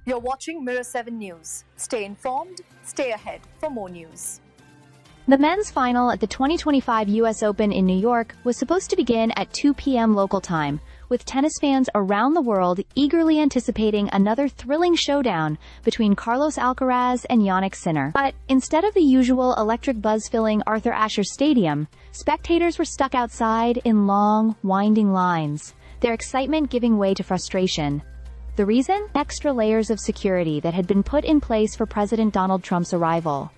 You're watching Mirror 7 News. Stay informed, stay ahead for more news. The men's final at the 2025 US Open in New York was supposed to begin at 2 p.m. local time, with tennis fans around the world eagerly anticipating another thrilling showdown between Carlos Alcaraz and Jannik Sinner. But instead of the usual electric buzz-filling Arthur Ashe Stadium, spectators were stuck outside in long, winding lines, their excitement giving way to frustration. The reason? Extra layers of security that had been put in place for President Donald Trump's arrival.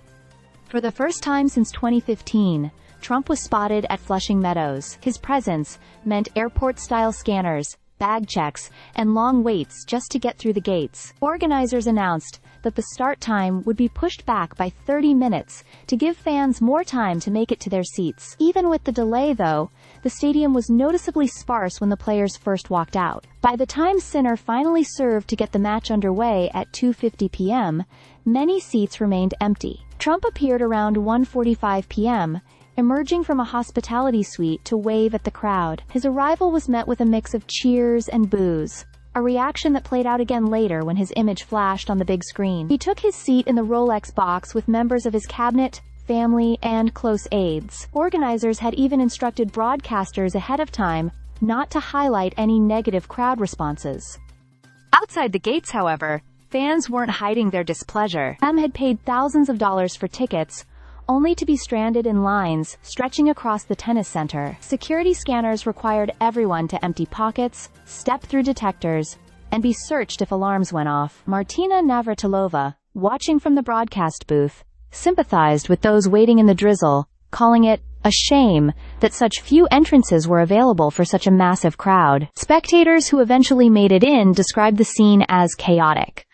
For the first time since 2015, Trump was spotted at Flushing Meadows. His presence meant airport-style scanners, bag checks, and long waits just to get through the gates. Organizers announced that the start time would be pushed back by 30 minutes to give fans more time to make it to their seats. Even with the delay, though, the stadium was noticeably sparse when the players first walked out. By the time Sinner finally served to get the match underway at 2:50 p.m., many seats remained empty. Trump appeared around 1:45 p.m., emerging from a hospitality suite to wave at the crowd. His arrival was met with a mix of cheers and boos, a reaction that played out again later when his image flashed on the big screen. He took his seat in the Rolex box with members of his cabinet, family, and close aides. Organizers had even instructed broadcasters ahead of time not to highlight any negative crowd responses. Outside the gates, however, fans weren't hiding their displeasure. Some had paid thousands of dollars for tickets, only to be stranded in lines stretching across the tennis center. Security scanners required everyone to empty pockets, step through detectors, and be searched if alarms went off. Martina Navratilova, watching from the broadcast booth, sympathized with those waiting in the drizzle, calling it a shame that such few entrances were available for such a massive crowd. Spectators who eventually made it in described the scene as chaotic.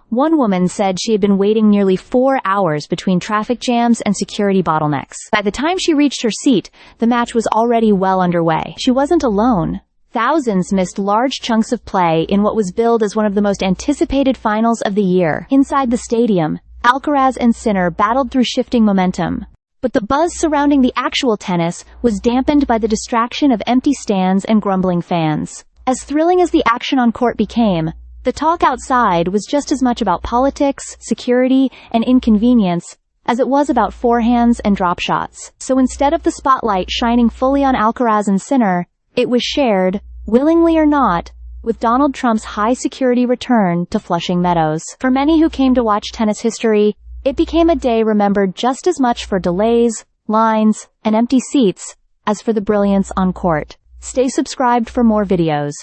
One woman said she had been waiting nearly 4 hours between traffic jams and security bottlenecks. By the time she reached her seat, the match was already well underway. She wasn't alone. Thousands missed large chunks of play in what was billed as one of the most anticipated finals of the year. Inside the stadium, Alcaraz and Sinner battled through shifting momentum. But the buzz surrounding the actual tennis was dampened by the distraction of empty stands and grumbling fans. As thrilling as the action on court became, the talk outside was just as much about politics, security, and inconvenience as it was about forehands and drop shots. So instead of the spotlight shining fully on Alcaraz and Sinner, it was shared, willingly or not, with Donald Trump's high-security return to Flushing Meadows. For many who came to watch tennis history, it became a day remembered just as much for delays, lines, and empty seats as for the brilliance on court. Stay subscribed for more videos.